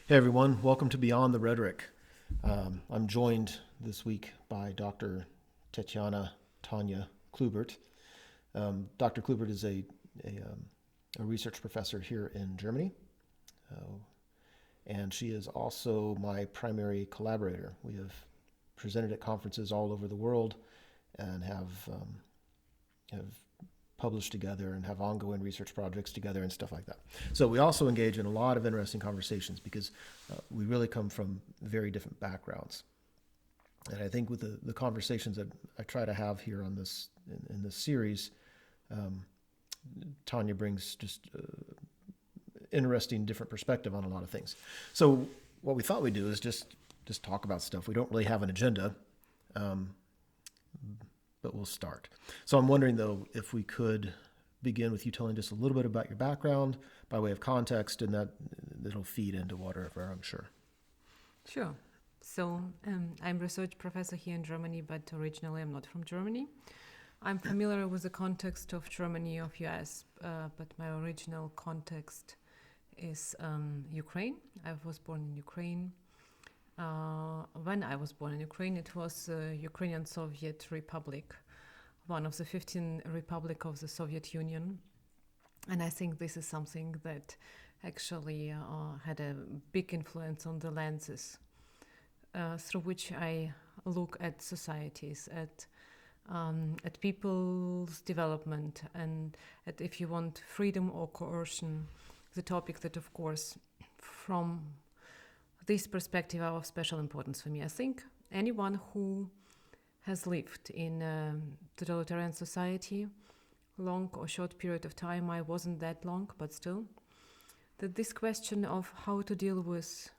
Hey everyone, welcome to Beyond the Rhetoric. I'm joined this week by Dr. Tetyana Tanja Kloubert. Dr. Kloubert is a research professor here in Germany, and she is also my primary collaborator. We have presented at conferences all over the world and have published together and have ongoing research projects together and stuff like that. So we also engage in a lot of interesting conversations because we really come from very different backgrounds. And I think with the conversations that I try to have here on this in this series, Tanja brings just interesting different perspective on a lot of things. So what we thought we'd do is just talk about stuff. We don't really have an agenda, but we'll start. So I'm wondering, though, if we could begin with you telling just a little bit about your background by way of context, and that'll feed into whatever, I'm sure. Sure. So I'm a research professor here in Germany, but originally I'm not from Germany. I'm familiar with the context of Germany, of US, but my original context is Ukraine. I was born in Ukraine. When I was born in Ukraine, it was Ukrainian Soviet Republic, one of the 15 republics of the Soviet Union. And I think this is something that actually had a big influence on the lenses through which I look at societies, at people's development, and at, if you want, freedom or coercion, the topic that, of course, from this perspective are of special importance for me. I think anyone who has lived in a totalitarian society, long or short period of time, I wasn't that long, but still, that this question of how to deal with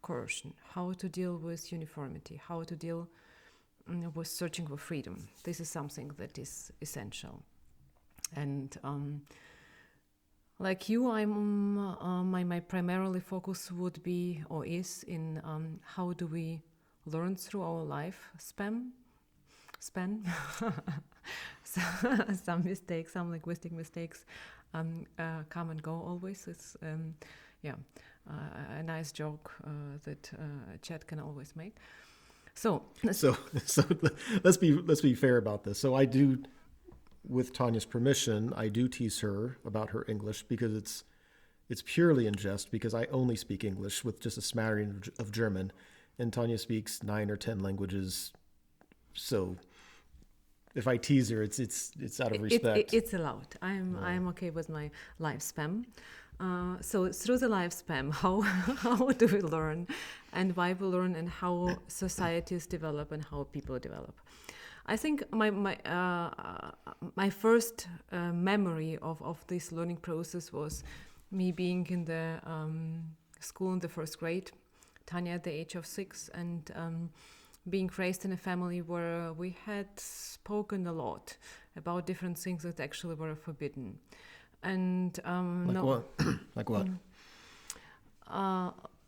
coercion, how to deal with uniformity, how to deal with searching for freedom, this is something that is essential. And like you, I'm my primarily focus would be or is in how do we learn through our life span. Some mistakes, some linguistic mistakes come and go always. It's a nice joke that chat can always make. So let's be fair about this. So I do, with Tanja's permission, I do tease her about her English because it's purely in jest, because I only speak English with just a smattering of German, and Tanja speaks 9 or 10 languages. So if I tease her, it's out of respect. It's allowed. I'm okay with my lifespan. So through the lifespan, how do we learn, and why we learn, and how societies develop and how people develop. I think my first memory of this learning process was me being in the school in the first grade, Tanja at the age of 6, and being raised in a family where we had spoken a lot about different things that actually were forbidden. And Like what?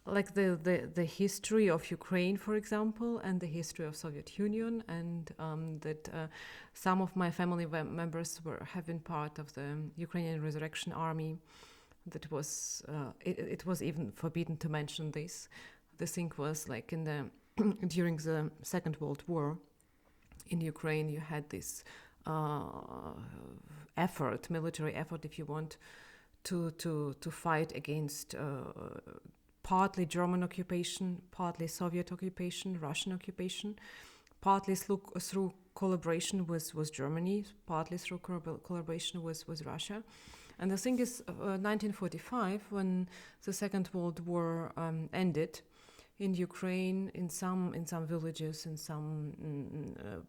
Like the history of Ukraine, for example, and the history of Soviet Union, and that some of my family members have been part of the Ukrainian Resurrection Army. That was it was even forbidden to mention this. The thing was like during the Second World War in Ukraine, you had this military effort, if you want, to fight against partly German occupation, partly Soviet occupation, Russian occupation, partly through collaboration with Germany, partly through collaboration with Russia. And the thing is, 1945, when the Second World War ended, in Ukraine, in some villages, in some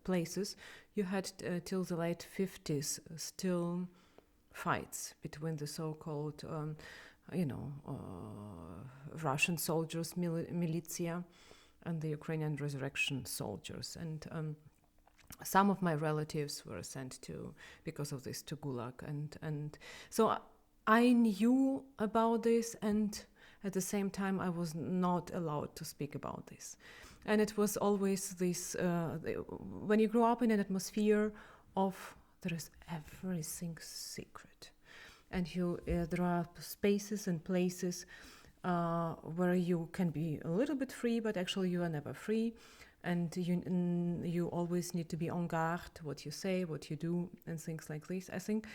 places, you had till the late 50s still fights between the so-called, Russian soldiers, militia, and the Ukrainian resurrection soldiers. And some of my relatives were sent because of this, to Gulag. And so I knew about this, and at the same time, I was not allowed to speak about this. And it was always this, when you grow up in an atmosphere of there is everything secret. And there are spaces and places where you can be a little bit free, but actually you are never free, and you always need to be on guard what you say, what you do, and things like this. I think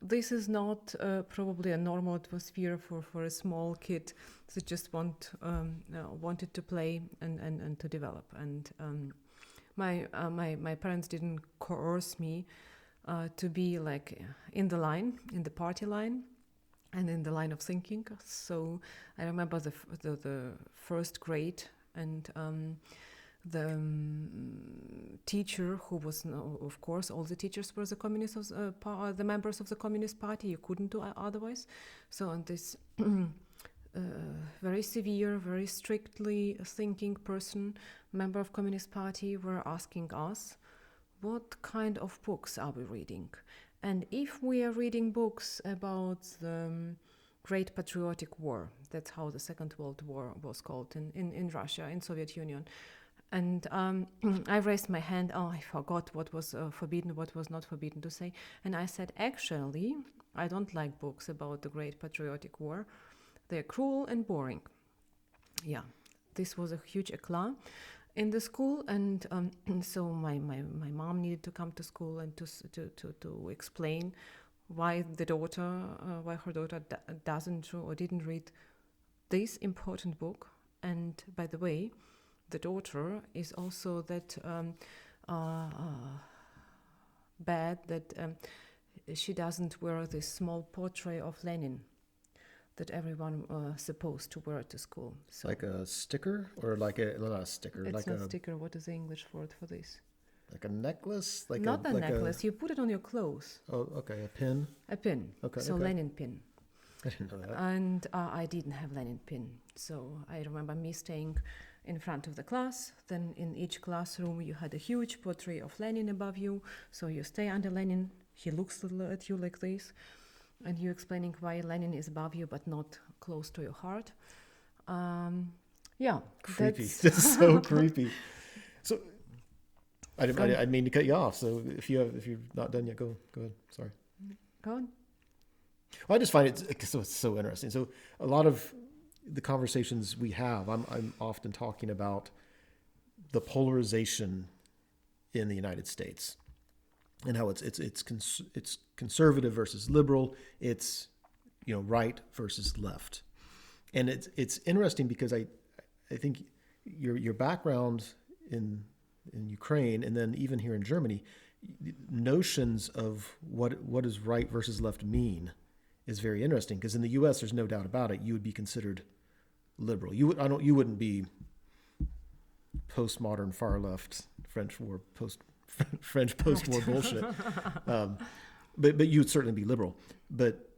this is not probably a normal atmosphere for a small kid that just wanted to play and to develop. And my parents didn't coerce me to be like in the party line, and in the line of thinking. So I remember the first grade, and the teacher, who was, of course, all the teachers were the communists, the members of the Communist Party. You couldn't do otherwise. So on this very severe, very strictly thinking person, member of Communist Party, were asking us, what kind of books are we reading? And if we are reading books about the Great Patriotic War, that's how the Second World War was called in Russia, in Soviet Union. And I raised my hand. I forgot what was forbidden, what was not forbidden to say. And I said, actually, I don't like books about the Great Patriotic War. They're cruel and boring. Yeah, this was a huge eclat in the school, and so my mom needed to come to school and to explain why her daughter doesn't or didn't read this important book. And by the way, the daughter is also that bad that she doesn't wear this small portrait of Lenin that everyone supposed to wear to school. So Like a sticker, or not a sticker? it's like not a sticker. What is the English word for this? like a necklace? Not a necklace. You put it on your clothes. Oh, okay, a pin. A pin. Okay, So okay. Lenin pin. I didn't know that. And I didn't have Lenin pin. So I remember me staying in front of the class. Then in each classroom you had a huge portrait of Lenin above you. So you stay under Lenin. He looks at you like this. And you're explaining why Lenin is above you but not close to your heart. Yeah. Creepy. That's so creepy. So I didn't mean to cut you off. So if you're not done yet, go ahead. Sorry. Go on. Well, I just find it's so interesting. So a lot of the conversations we have, I'm often talking about the polarization in the United States, and how it's conservative versus liberal, it's right versus left, and it's interesting because I think your background in Ukraine, and then even here in Germany, notions of what does right versus left mean is very interesting, because in the U.S. there's no doubt about it, you would be considered liberal. You wouldn't be postmodern far left French post-war bullshit. But you'd certainly be liberal. But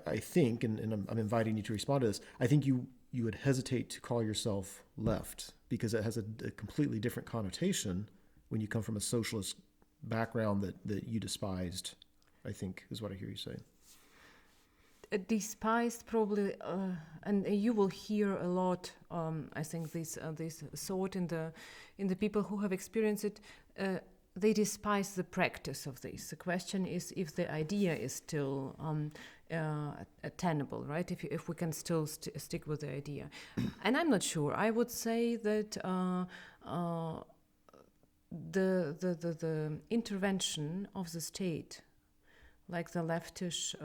I think, and I'm inviting you to respond to this, I think you would hesitate to call yourself left because it has a completely different connotation when you come from a socialist background that you despised, I think, is what I hear you say. Despised, probably, and you will hear a lot. I think this thought in the people who have experienced it. They despise the practice of this. The question is if the idea is still attainable, right? If we can still stick with the idea, and I'm not sure. I would say that the intervention of the state, like the leftist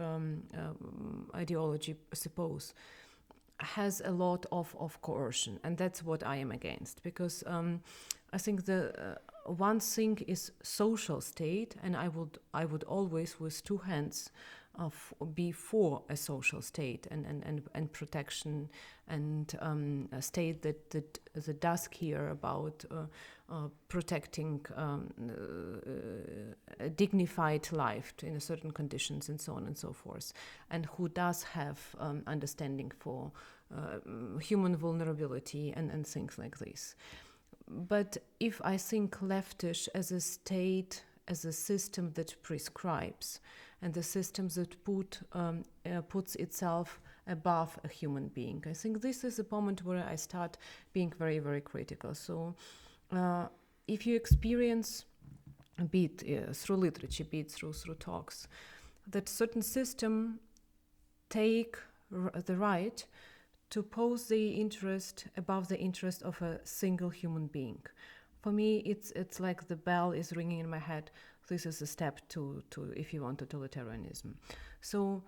ideology suppose, has a lot of coercion, and that's what I am against, because I think the one thing is social state, and I would always with two hands be for a social state and protection, and a state that does care about protecting a dignified life in a certain conditions and so on and so forth, and who does have understanding for human vulnerability and things like this. But if I think leftish as a state, as a system that prescribes, and the system that puts itself above a human being, I think this is a moment where I start being very, very critical. So if you experience, be it through literature, be it through talks, that certain system take the right to pose the interest above the interest of a single human being. For me, it's like the bell is ringing in my head. This is a step to if you want, totalitarianism. So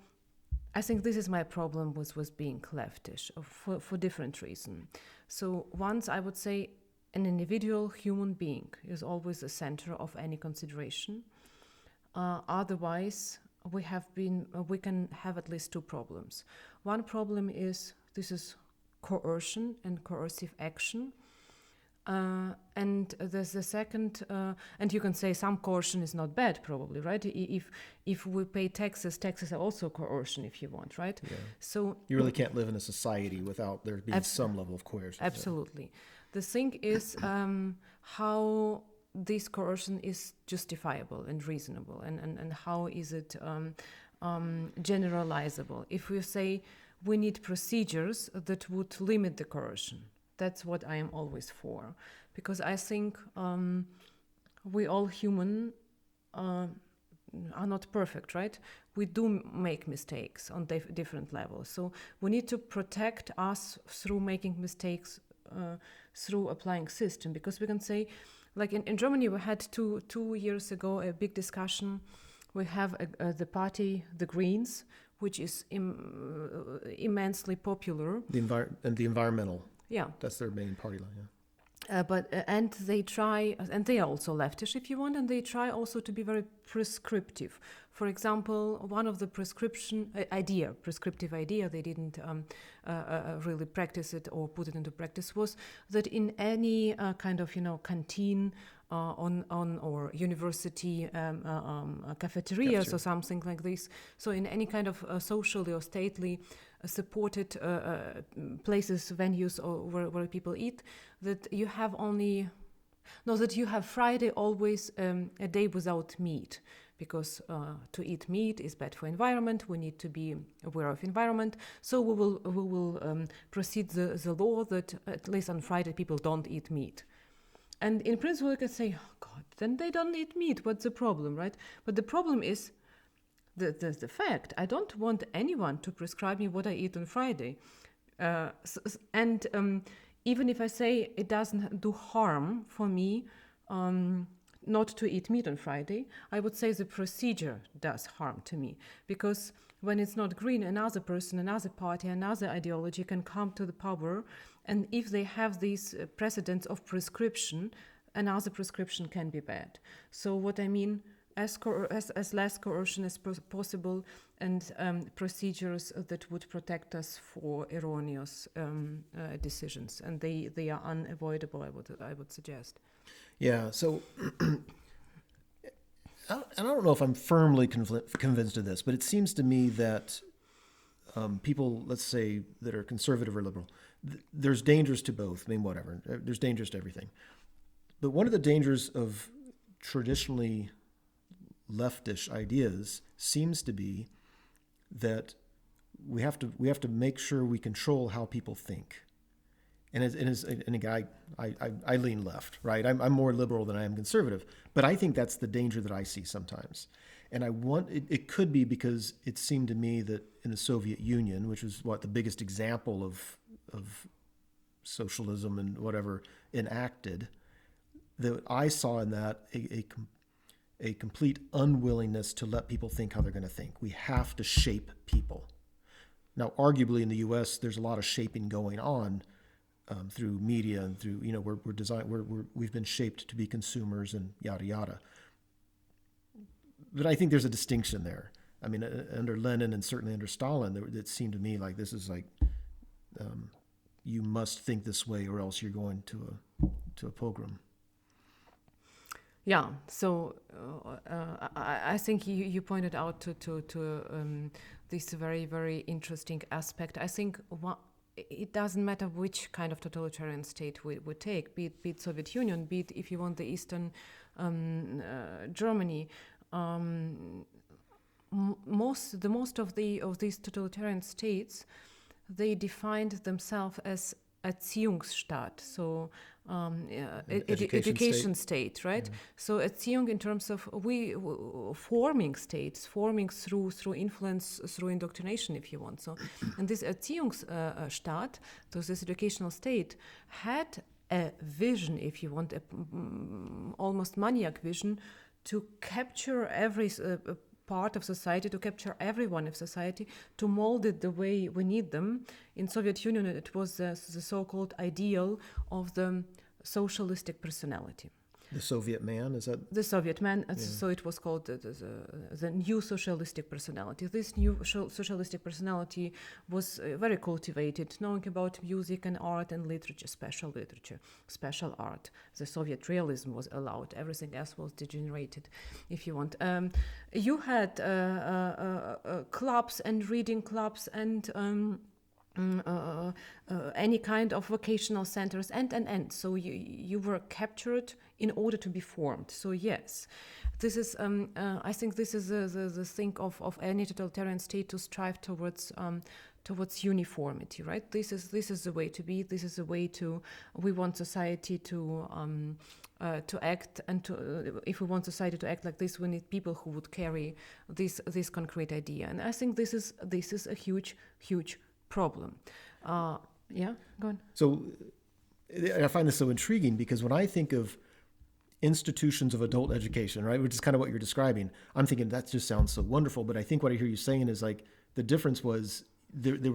I think this is my problem with being leftish for different reasons. So once I would say an individual human being is always the center of any consideration. Otherwise, we can have at least two problems. One problem is this is coercion and coercive action. And there's the second, and you can say some coercion is not bad, probably, right? If we pay taxes are also coercion, if you want, right? Yeah. So you really can't live in a society without there being some level of coercion. Absolutely. The thing is how this coercion is justifiable and reasonable, and how is it generalizable. If we say we need procedures that would limit the coercion, that's what I am always for, because I think we all human are not perfect, right? We do make mistakes on different levels. So we need to protect us through making mistakes, through applying system, because we can say, like in Germany, we had two years ago a big discussion. We have the party, the Greens, which is immensely popular. The environmental. Yeah, that's their main party line. Yeah. And they try, and they are also leftish if you want, and they try also to be very prescriptive. For example, one of the prescriptive idea, they didn't really practice it or put it into practice, was that in any kind of canteen or university cafeterias or something like this, so in any kind of socially or stately supported places, venues, or where people eat, that you have Friday always a day without meat, because to eat meat is bad for environment. We need to be aware of environment. So we will proceed the law that at least on Friday people don't eat meat. And in principle, you can say, oh God, then they don't eat meat. What's the problem, right? But the problem is the fact. I don't want anyone to prescribe me what I eat on Friday. Even if I say it doesn't do harm for me not to eat meat on Friday, I would say the procedure does harm to me. Because when it's not green, another person, another party, another ideology can come to the power. And if they have these precedents of prescription, another prescription can be bad. So what I mean, as less coercion as possible, and procedures that would protect us for erroneous decisions, and they are unavoidable. I would suggest. Yeah. So, and I don't know if I'm firmly convinced of this, but it seems to me that people, let's say, that are conservative or liberal, there's dangers to both. I mean, whatever. There's dangers to everything. But one of the dangers of traditionally leftish ideas seems to be that we have to make sure we control how people think. And again, I lean left, right? I'm more liberal than I am conservative, but I think that's the danger that I see sometimes. And it could be because it seemed to me that in the Soviet Union, which was the biggest example of socialism and whatever enacted, that I saw in that a complete unwillingness to let people think how they're going to think. We have to shape people. Now, arguably in the U.S., there's a lot of shaping going on through media and through, we've been shaped to be consumers and yada yada. But I think there's a distinction there. I mean, under Lenin and certainly under Stalin, it seemed to me like this is like you must think this way or else you're going to a pogrom. Yeah, so I think you pointed out to this very, very interesting aspect. I think it doesn't matter which kind of totalitarian state we take, be it Soviet Union, be it, if you want, the Eastern Germany. Most of these totalitarian states, they defined themselves as Erziehungsstaat, so education state, right? So Erziehung in terms of forming states, forming through influence, through indoctrination, if you want. So, and this Erziehungsstaat, so this educational state, had a vision, if you want, almost maniac vision, to capture every part of society, to capture everyone of society, to mold it the way we need them. In Soviet Union, it was the so-called ideal of the socialistic personality. The Soviet man, is that? The Soviet man, so it was called the new socialistic personality. This new socialistic personality was very cultivated, knowing about music and art and literature, special art. The Soviet realism was allowed. Everything else was degenerated, if you want. You had clubs and reading clubs and any kind of vocational centers and. So you were captured in order to be formed. So yes, this is I think this is the thing of any totalitarian state, to strive towards uniformity, right? This is the way to be. This is the way we want society to act, and if we want society to act like this, we need people who would carry this concrete idea. And I think this is a huge problem. Yeah, go on. So I find this so intriguing, because when I think of institutions of adult education, right, which is kind of what you're describing, I'm thinking that just sounds so wonderful. But I think what I hear you saying is like the difference was they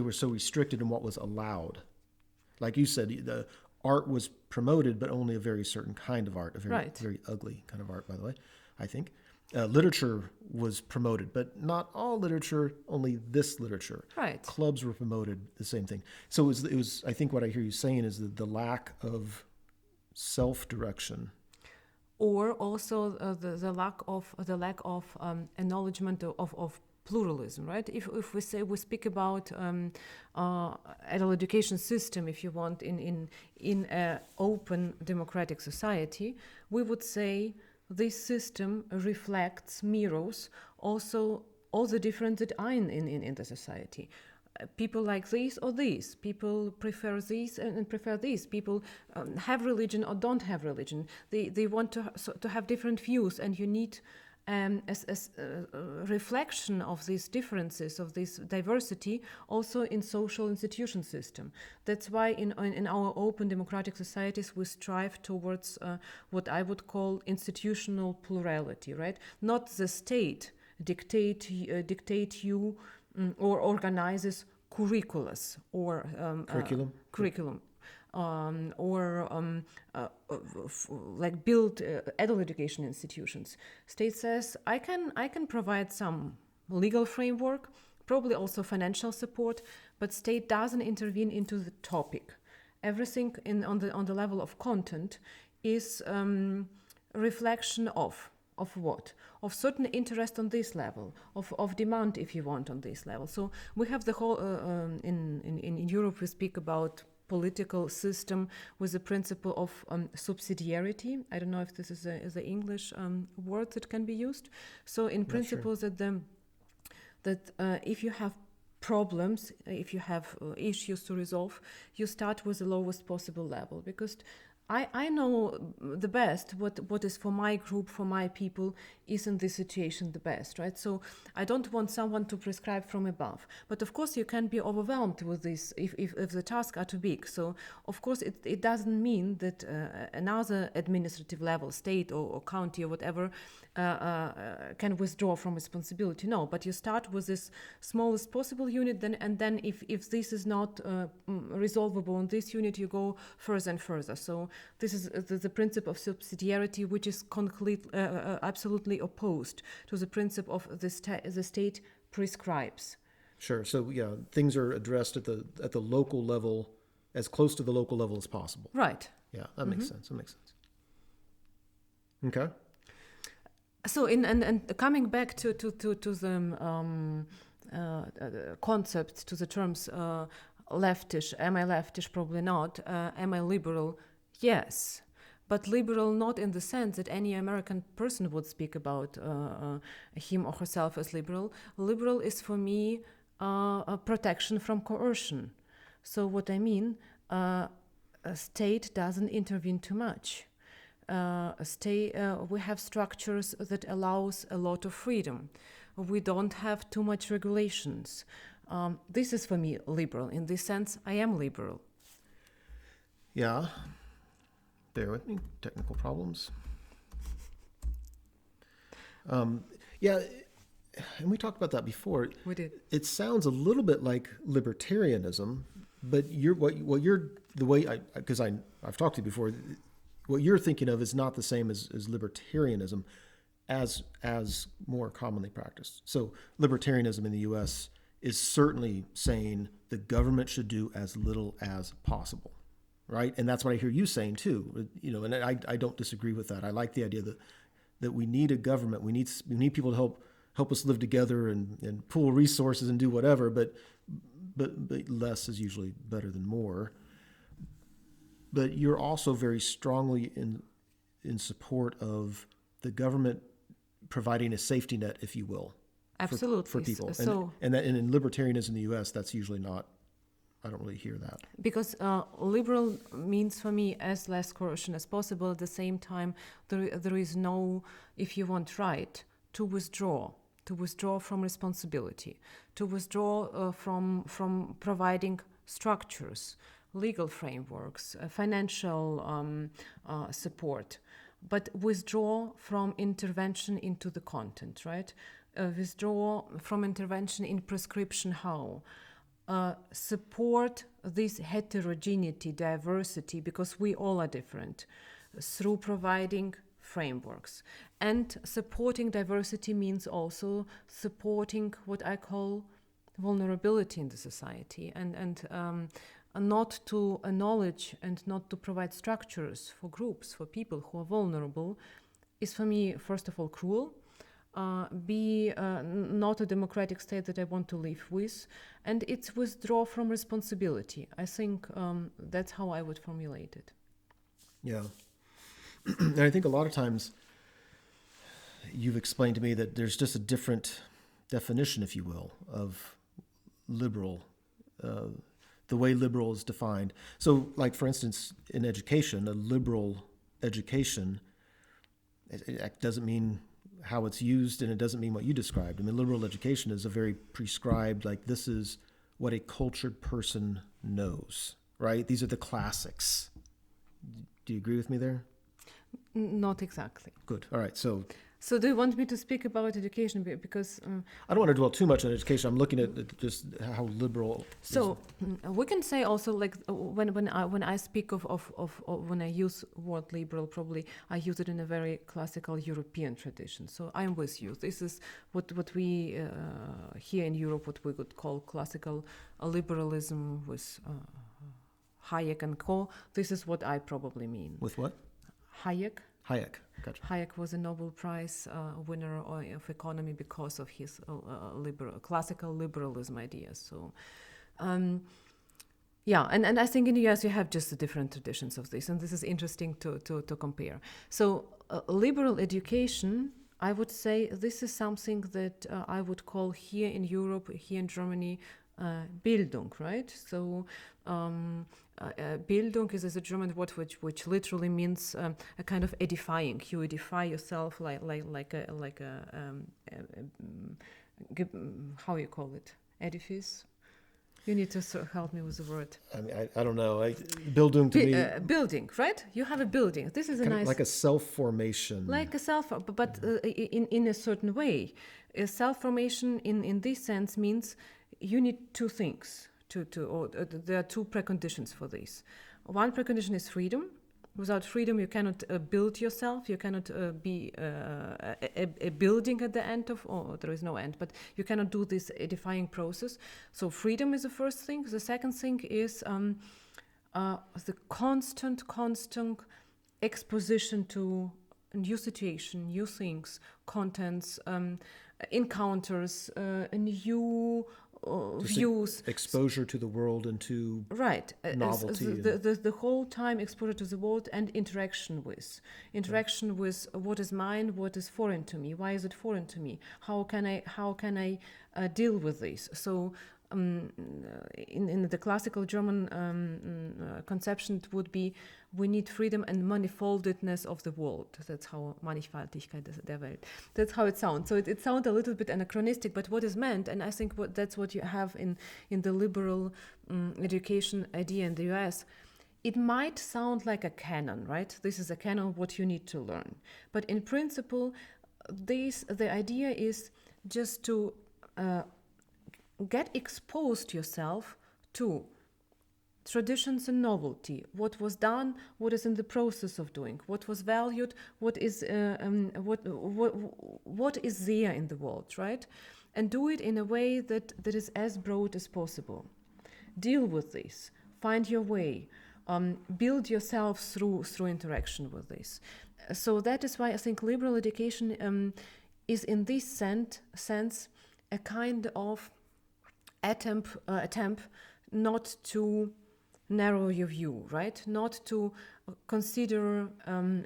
were so restricted in what was allowed. Like you said, the art was promoted, but only a very certain kind of art, a very ugly kind of art, by the way, I think. Literature was promoted, but not all literature, only this literature. Right. Clubs were promoted, the same thing. So it was I think what I hear you saying is the lack of self-direction. Or also the lack of acknowledgement of pluralism, right? If we speak about adult education system, if you want, in an open democratic society, we would say this system reflects, mirrors also all the difference that are in the society. People like this or this. People prefer this and prefer this. People have religion or don't have religion. They want to have different views, and you need as a reflection of these differences, of this diversity, also in social institution system. That's why in our open democratic societies we strive towards what I would call institutional plurality, right? Not the state dictate you or organizes curriculums or curriculum. Like build adult education institutions. State says I can provide some legal framework, probably also financial support, but state doesn't intervene into the topic. Everything on the level of content is reflection of what? Of certain interest on this level, of demand, if you want, on this level. So we have the whole in Europe we speak about political system with the principle of subsidiarity. I don't know if this is the English word that can be used. So in principle, sure, that if you have problems, if you have issues to resolve, you start with the lowest possible level, because I know the best what is for my group, for my people, is in this situation the best, right? So I don't want someone to prescribe from above. But of course you can be overwhelmed with this if the tasks are too big. So of course it doesn't mean that another administrative level, state or county or whatever, can withdraw from responsibility. No, but you start with this smallest possible unit, and then if this is not resolvable in this unit, you go further and further. So this is the principle of subsidiarity, which is absolutely opposed to the principle of the state prescribes. Sure. So yeah, things are addressed at the local level, as close to the local level as possible. Right. Yeah, that makes sense. That makes sense. Okay. So and coming back to the concepts, to the terms leftish. Am I leftish? Probably not. Am I liberal? Yes. But liberal not in the sense that any American person would speak about him or herself as liberal. Liberal is for me a protection from coercion. So what I mean, a state doesn't intervene too much. We have structures that allows a lot of freedom. We don't have too much regulations. This is for me liberal. In this sense, I am liberal. Yeah. Bear with me. Technical problems. Yeah, and we talked about that before. We did. It sounds a little bit like libertarianism, but I've talked to you before. What you're thinking of is not the same as libertarianism, as more commonly practiced. So libertarianism in the U.S. is certainly saying the government should do as little as possible, right? And that's what I hear you saying too. And I don't disagree with that. I like the idea that we need a government. We need people to help us live together and pool resources and do whatever. But less is usually better than more. But you're also very strongly in support of the government providing a safety net, if you will, absolutely, for people. So, and in libertarianism in the U.S., that's usually not. I don't really hear that. Because liberal means for me as less coercion as possible. At the same time, there is no, if you want, right to withdraw from responsibility, to withdraw from providing structures, legal frameworks, financial support, but withdraw from intervention into the content, right? Withdraw from intervention in prescription how. Support this heterogeneity, diversity, because we all are different, through providing frameworks. And supporting diversity means also supporting what I call vulnerability in the society, and not to acknowledge and not to provide structures for groups, for people who are vulnerable, is for me, first of all, cruel. Not a democratic state that I want to live with, and it's withdraw from responsibility. I think that's how I would formulate it. Yeah. And I think a lot of times you've explained to me that there's just a different definition, if you will, of liberal, the way liberal is defined. So, like, for instance, in education, a liberal education, it doesn't mean how it's used, and it doesn't mean what you described. I mean, liberal education is a very prescribed, like, this is what a cultured person knows, right? These are the classics. Do you agree with me there? Not exactly. Good. All right. So do you want me to speak about education? Because I don't want to dwell too much on education. I'm looking at just how liberal. So we can say also, like, when I speak of when I use word liberal, probably I use it in a very classical European tradition. So I'm with you. This is what we here in Europe, what we would call classical liberalism with Hayek and co. This is what I probably mean. With what? Hayek. Gotcha. Hayek was a Nobel Prize winner of economy because of his classical liberalism ideas. So, and I think in the US you have just the different traditions of this, and this is interesting to compare. So, liberal education, I would say this is something that I would call here in Europe, here in Germany, Bildung, right? So, Bildung is a German word which literally means a kind of edifying. You edify yourself like a how you call it, edifice. You need to help me with the word. I mean, I don't know. Bildung to me. Building, right? You have a building. This is a nice, like a self-formation. Like a but in a certain way, a self-formation in this sense means you need two things. There are two preconditions for this. One precondition is freedom. Without freedom, you cannot build yourself. You cannot be a building at the end of, or there is no end, but you cannot do this edifying process. So freedom is the first thing. The second thing is the constant exposition to new situation, new things, contents, encounters, new views, exposure to the world and to novelty. The whole time exposure to the world and interaction with what is mine, what is foreign to me, why is it foreign to me, how can I deal with this. So in the classical German conception, it would be, we need freedom and manifoldedness of the world. That's how Mannigfaltigkeit der Welt. That's how it sounds. So it sounds a little bit anachronistic, but what is meant, and I think that's what you have in the liberal education idea in the US, it might sound like a canon, right? This is a canon, what you need to learn. But in principle, the idea is just to get exposed yourself to traditions and novelty, what was done, what is in the process of doing, what was valued, what is there in the world, right? And do it in a way that is as broad as possible. Deal with this, find your way, build yourself through interaction with this. So that is why I think liberal education is in this sense a kind of attempt not to narrow your view, right? Not to consider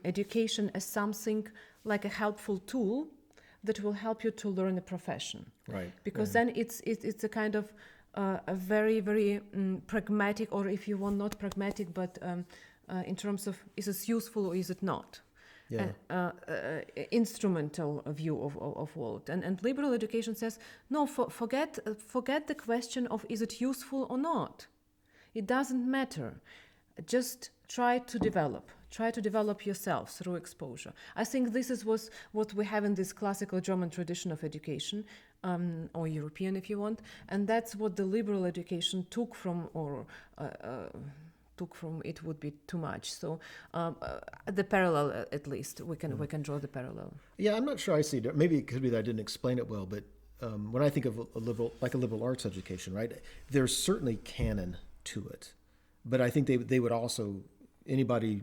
education as something like a helpful tool that will help you to learn a profession. Right. Because then it's a kind of a very, very pragmatic, or if you want, not pragmatic, but in terms of is it useful or is it not? Yeah. Instrumental view of world. And liberal education says, no, forget the question of is it useful or not. It doesn't matter. Just try to develop yourself through exposure. I think this is what we have in this classical German tradition of education, or European if you want, and that's what the liberal education took from, it would be too much. So the parallel, at least, we can draw the parallel. Yeah, I'm not sure I see it. Maybe it could be that I didn't explain it well, but when I think of a liberal arts education, right, there's certainly canon to it. But I think they would also, anybody,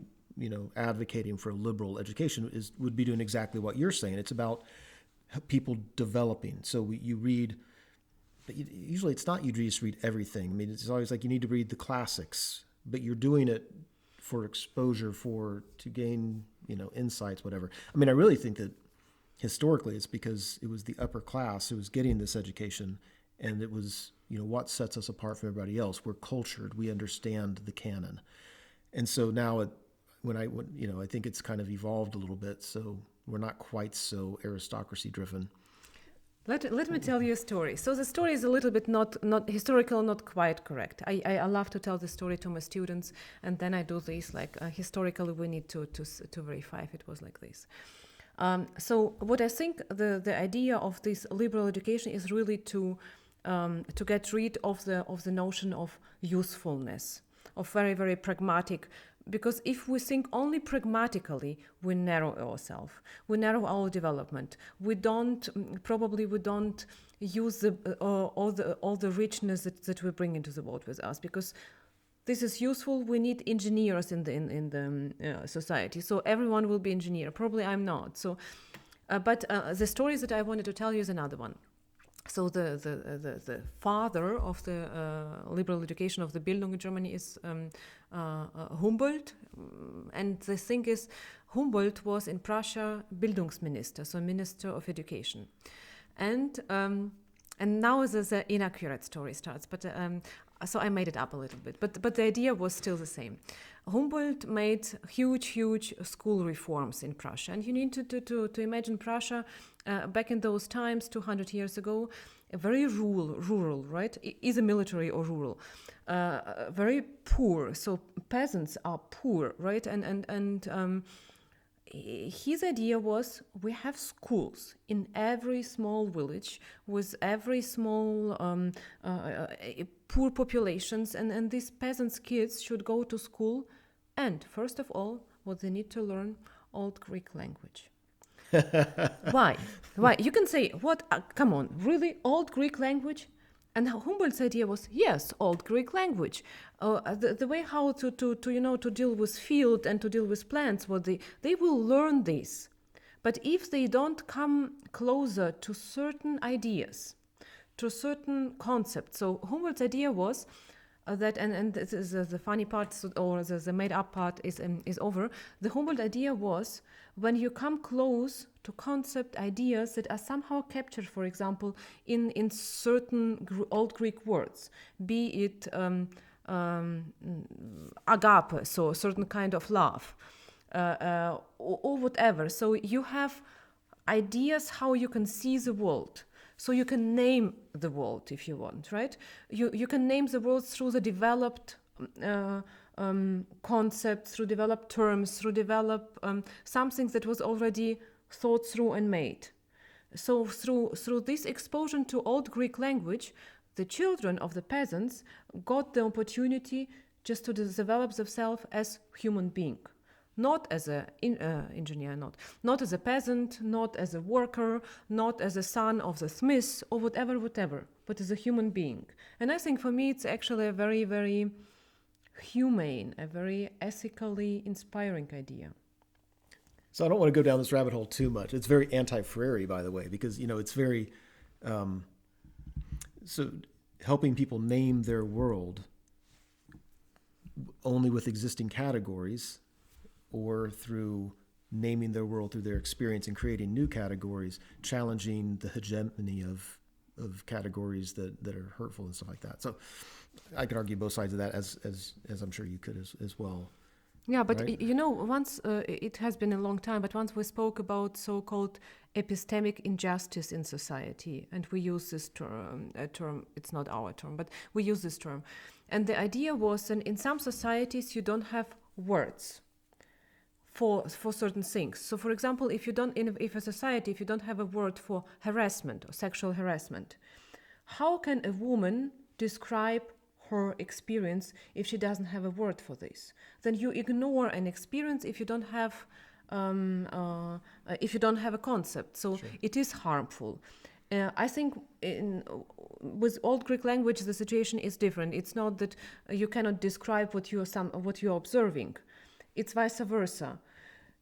advocating for a liberal education would be doing exactly what you're saying. It's about people developing. So you read, but usually it's not you just read everything. I mean, it's always like you need to read the classics, but you're doing it for exposure, to gain, insights, whatever. I mean, I really think that historically it's because it was the upper class who was getting this education, and it was, what sets us apart from everybody else. We're cultured. We understand the canon. And so now I think it's kind of evolved a little bit, so we're not quite so aristocracy driven. Let me tell you a story. So the story is a little bit not historical, not quite correct. I love to tell the story to my students, and then I do this like historically we need to verify if it was like this. So what I think the idea of this liberal education is really to get rid of the notion of usefulness, of very, very pragmatic. Because if we think only pragmatically, we narrow ourselves, we narrow our development. We don't use all the richness that we bring into the world with us. Because this is useful. We need engineers in the society, so everyone will be engineer. Probably I'm not. So, but the story that I wanted to tell you is another one. So the father of the liberal education of the Bildung in Germany is Humboldt, and the thing is, Humboldt was in Prussia Bildungsminister, so Minister of Education, and now the inaccurate story starts, but so I made it up a little bit, but the idea was still the same. Humboldt made huge school reforms in Prussia, and you need to imagine Prussia back in those times, 200 years ago, very rural, right? Either military or rural, very poor. So peasants are poor, right? And his idea was we have schools in every small village with every small poor populations, and these peasants' kids should go to school, and first of all, what they need to learn, Old Greek language. Why? You can say, what? Come on, really? Old Greek language? And Humboldt's idea was, yes, Old Greek language. The way how to deal with field and to deal with plants, they will learn this. But if they don't come closer to certain ideas, to certain concepts, so Humboldt's idea was, that, and this is the funny part, or the made up part is over. The Humboldt idea was when you come close to concept ideas that are somehow captured, for example, in certain old Greek words, be it agape, so a certain kind of love, or whatever. So you have ideas how you can see the world. So you can name the world if you want, right? You can name the world through the developed concepts, through developed terms, through developed something that was already thought through and made. So through this exposure to Old Greek language, the children of the peasants got the opportunity just to develop themselves as human being. Not as an engineer, not as a peasant, not as a worker, not as a son of the smith, or whatever, but as a human being. And I think for me it's actually a very, very humane, a very ethically inspiring idea. So I don't want to go down this rabbit hole too much. It's very anti-Freire, by the way, because, it's very, so helping people name their world only with existing categories, or through naming their world through their experience and creating new categories, challenging the hegemony of categories that are hurtful and stuff like that. So I could argue both sides of that, as I'm sure you could as well. Yeah, but right? Once it has been a long time, but once we spoke about so-called epistemic injustice in society, and we use this term, it's not our term, but we use this term. And the idea was that in some societies you don't have words for certain things. So, for example, if a society don't have a word for harassment or sexual harassment, how can a woman describe her experience if she doesn't have a word for this? Then you ignore an experience if you don't have a concept. So sure. It is harmful. I think with Old Greek language the situation is different. It's not that you cannot describe what you're observing. It's vice versa.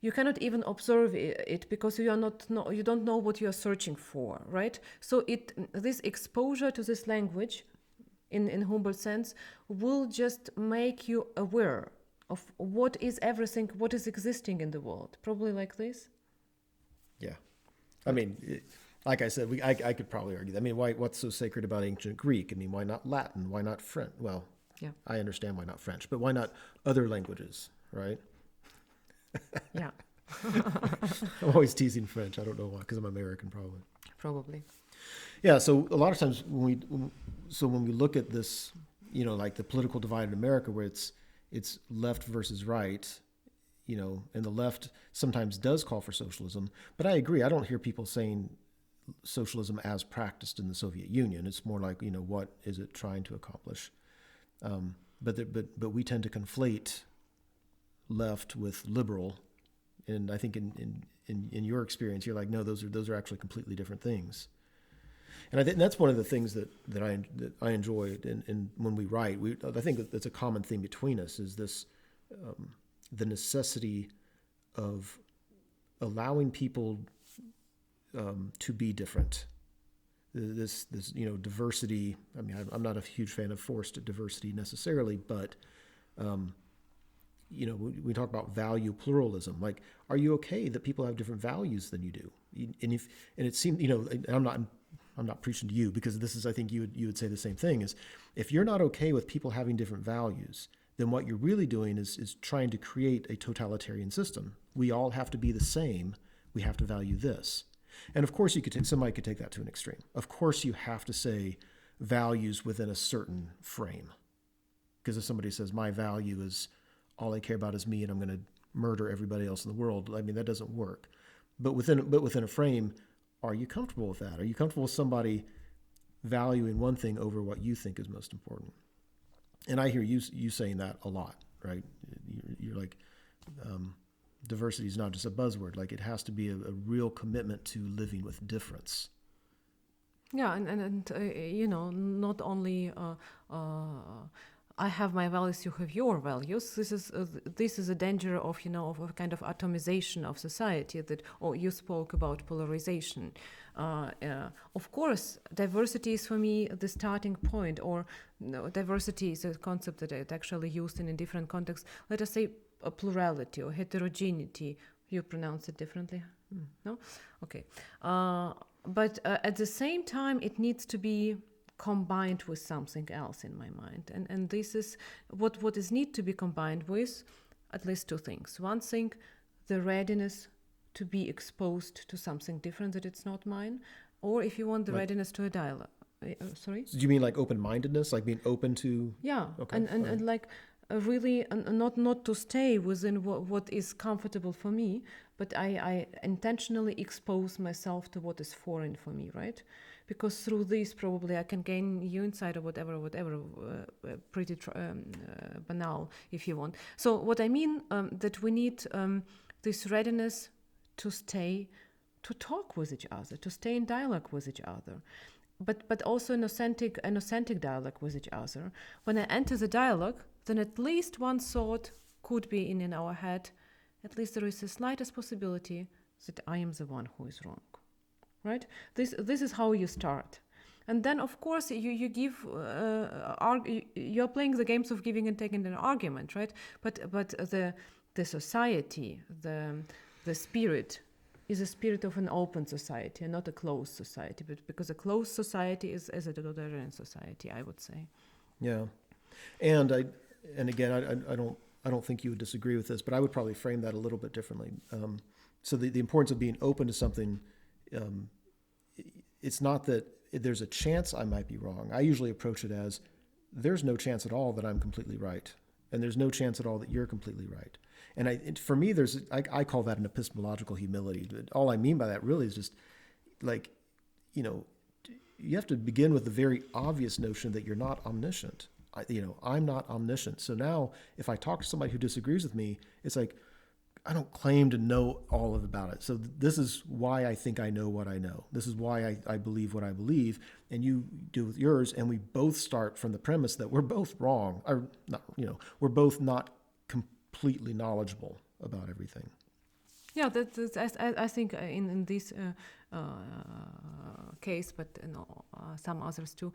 You cannot even observe it because you don't know what you are searching for, right? So this exposure to this language, in Humboldt's sense, will just make you aware of what is everything, what is existing in the world. Probably like this. Yeah, I mean, like I said, I could probably argue that. I mean, what's so sacred about ancient Greek? I mean, why not Latin? Why not French? Well, yeah. I understand why not French, but why not other languages, right? Yeah. I'm always teasing French. I don't know why, because I'm American, probably. Probably. Yeah. So a lot of times when we look at this, like the political divide in America, where it's left versus right, and the left sometimes does call for socialism, but I agree. I don't hear people saying socialism as practiced in the Soviet Union. It's more like, what is it trying to accomplish? But we tend to conflate left with liberal, and I think in your experience, you're like, no, those are actually completely different things. And I think that's one of the things that I enjoy. And when we write, I think that's a common theme between us, is this the necessity of allowing people to be different. This diversity. I mean, I'm not a huge fan of forced diversity necessarily, but we talk about value pluralism. Like, are you okay that people have different values than you do? And it seems, and I'm not preaching to you, because this is, I think you would say the same thing, is if you're not okay with people having different values, then what you're really doing is trying to create a totalitarian system. We all have to be the same. We have to value this. And of course somebody could take that to an extreme. Of course you have to say values within a certain frame. Because if somebody says my value is all I care about is me and I'm going to murder everybody else in the world, I mean, that doesn't work. But within a frame, are you comfortable with that? Are you comfortable with somebody valuing one thing over what you think is most important? And I hear you saying that a lot, right? You're like, diversity is not just a buzzword. Like, it has to be a real commitment to living with difference. Yeah, and not only I have my values, you have your values. This is a danger of of a kind of atomization of society. Or you spoke about polarization. Of course, diversity is for me the starting point. Or no, diversity is a concept that it's actually used in a different context. Let us say a plurality or heterogeneity. You pronounce it differently? No? Okay. But at the same time, it needs to be combined with something else in my mind. And this is what is need to be combined with, at least two things. One thing, the readiness to be exposed to something different that it's not mine, or if you want, the readiness to a dialogue. Sorry? So do you mean like open-mindedness, like being open to... Yeah, Okay, and like really not to stay within what is comfortable for me, but I intentionally expose myself to what is foreign for me, right? Because through this probably I can gain new insight or whatever, pretty banal if you want. So what I mean that we need this readiness to talk with each other, to stay in dialogue with each other. But also an authentic dialogue with each other. When I enter the dialogue, then at least one thought could be in our head. At least there is the slightest possibility that I am the one who is wrong, right? This is how you start, and then of course you give you're playing the games of giving and taking an argument, right? But the society, the spirit is a spirit of an open society and not a closed society. But because a closed society is as a totalitarian society, I would say. Yeah, and again, I don't think you would disagree with this, but I would probably frame that a little bit differently. So the importance of being open to something, it's not that there's a chance I might be wrong. I usually approach it as there's no chance at all that I'm completely right, and there's no chance at all that you're completely right. And for me, I call that an epistemological humility. All I mean by that really is just like, you have to begin with the very obvious notion that you're not omniscient. I'm not omniscient. So now if I talk to somebody who disagrees with me, it's like, I don't claim to know all about it. So this is why I think I know what I know. This is why I believe what I believe, and you do with yours. And we both start from the premise that we're both wrong, or not, we're both not completely knowledgeable about everything. Yeah, I think in this case, but some others too.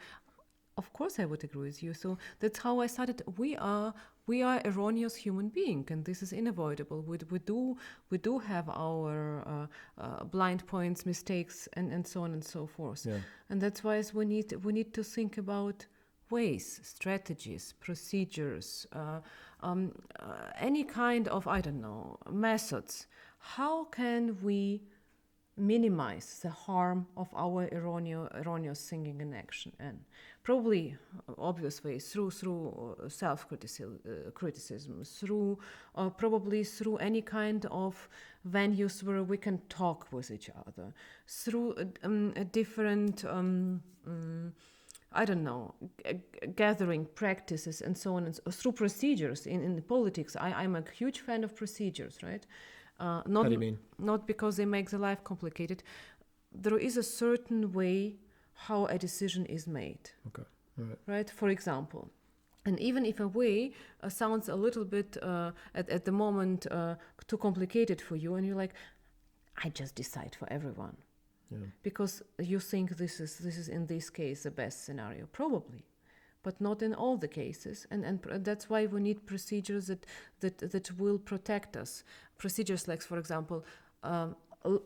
Of course, I would agree with you. So that's how I started. We are erroneous human being, and this is unavoidable. We do have our blind points, mistakes, and so on and so forth. Yeah. And that's why we need to think about ways, strategies, procedures, any kind of methods. How can we minimize the harm of our erroneous thinking and action? And probably obvious ways through self-criticism, probably through any kind of venues where we can talk with each other, through different gathering practices and so on, and through procedures in politics. I'm a huge fan of procedures, right? How do you mean? Not because they make the life complicated. There is a certain way how a decision is made. Okay. All right. Right? For example, and even if a way sounds a little bit at the moment too complicated for you, and you're like, I just decide for everyone. Yeah. Because you think this is in this case the best scenario, probably, but not in all the cases, and that's why we need procedures that will protect us. Procedures like, for example,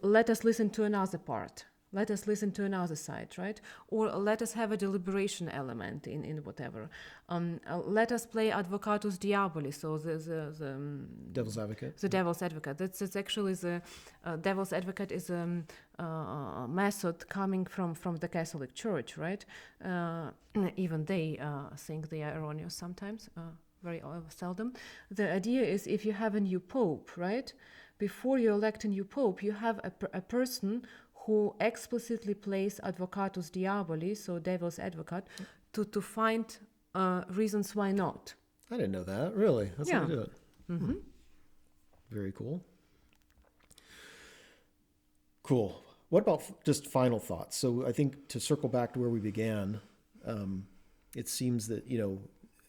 let us listen to another part. Let us listen to another side, right? Or let us have a deliberation element in whatever. Let us play advocatus diaboli, so the devil's advocate. The devil's advocate. That's actually the devil's advocate is a method coming from the Catholic Church, right? Even they think they are erroneous sometimes, very seldom. The idea is if you have a new pope, right? Before you elect a new pope, you have a person who explicitly plays advocatus diaboli, so devil's advocate, to find reasons why not. I didn't know that. Really? That's how you do it. Mm-hmm. Very cool. Cool. What about just final thoughts? So I think to circle back to where we began, it seems that,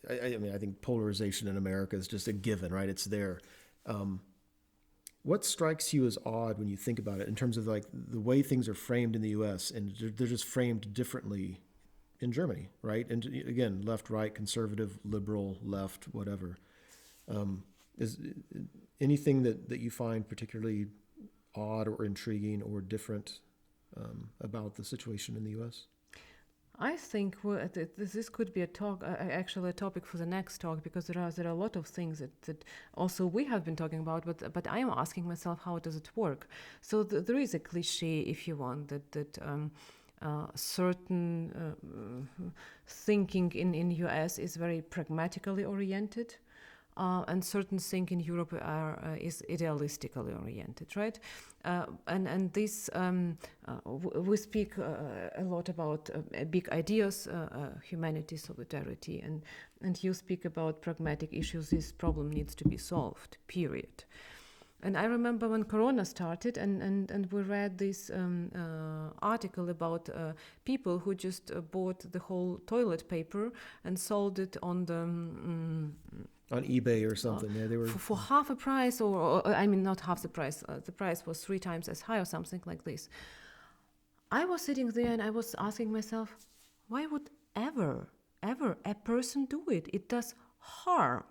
I mean, I think polarization in America is just a given, right? It's there. What strikes you as odd when you think about it in terms of like the way things are framed in the U.S. and they're just framed differently in Germany, right? And again, left, right, conservative, liberal, left, whatever. Is anything that you find particularly odd or intriguing or different about the situation in the U.S.? I think this could be actually a topic for the next talk, because there are a lot of things that also we have been talking about, but I am asking myself, how does it work? So there is a cliche, if you want, that certain thinking in US is very pragmatically oriented. And certain things in Europe is idealistically oriented, right? And this we speak a lot about big ideas, humanity, solidarity, and you speak about pragmatic issues. This problem needs to be solved. Period. And I remember when Corona started, and we read this article about people who just bought the whole toilet paper and sold it on the on eBay or something. Yeah, they were for half a price, or I mean, not half the price. The price was 3 times as high, or something like this. I was sitting there and I was asking myself, why would ever a person do it? It does harm.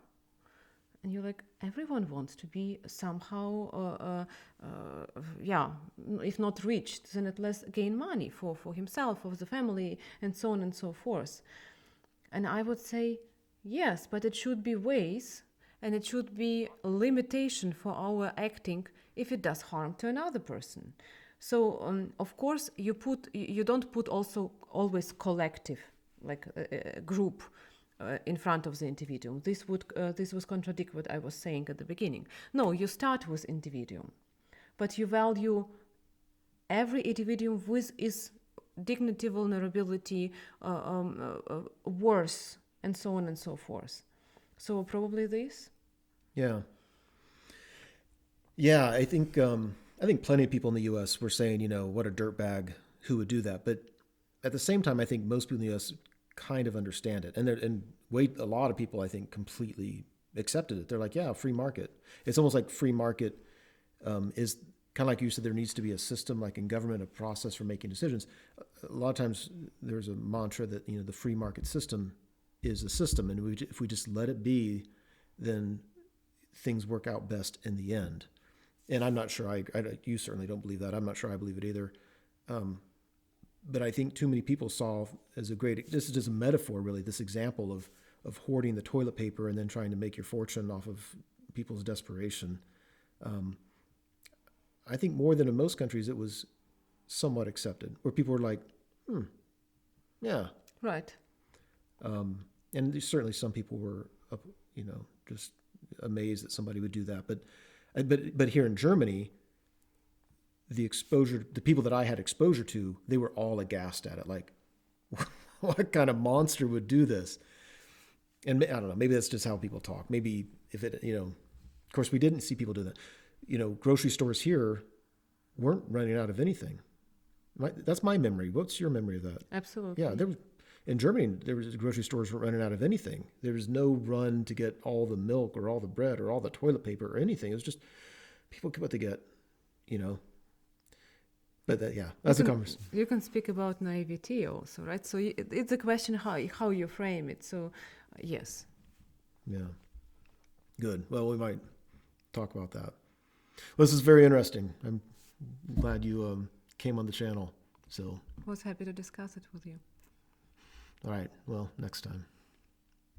And you're like, everyone wants to be somehow, if not rich, then at least gain money for himself, for the family, and so on and so forth. And I would say, yes, but it should be ways, and it should be a limitation for our acting if it does harm to another person. So, of course, you don't put also always collective, like a group, in front of the individual. This would contradict what I was saying at the beginning. No, you start with individual, but you value every individual with its dignity, vulnerability, worth, and so on and so forth. So probably this. Yeah. I think plenty of people in the U.S. were saying, what a dirtbag, who would do that? But at the same time, I think most people in the U.S. kind of understand it, and a lot of people, I think, completely accepted it. They're like, yeah, free market. It's almost like free market is kind of like you said. There needs to be a system, like in government, a process for making decisions. A lot of times, there's a mantra that the free market system is a system, and if we just let it be, then things work out best in the end. And I'm not sure. You certainly don't believe that. I'm not sure I believe it either. But I think too many people saw as this is just a metaphor, really, this example of hoarding the toilet paper and then trying to make your fortune off of people's desperation. I think more than in most countries, it was somewhat accepted, where people were like, yeah. Right. And certainly some people were, just amazed that somebody would do that. But here in Germany, the people that I had exposure to, they were all aghast at it. Like, what kind of monster would do this? And I don't know, maybe that's just how people talk. Maybe if it, of course we didn't see people do that. Grocery stores here weren't running out of anything. That's my memory. What's your memory of that? Absolutely. Yeah, in Germany, grocery stores weren't running out of anything. There was no run to get all the milk or all the bread or all the toilet paper or anything. It was just people get what they get, But that's a conversation. You can speak about naivety also, right? So it's a question how you frame it. So, yes. Yeah. Good. Well, we might talk about that. Well, this is very interesting. I'm glad you came on the channel. So I was happy to discuss it with you. All right. Well, next time.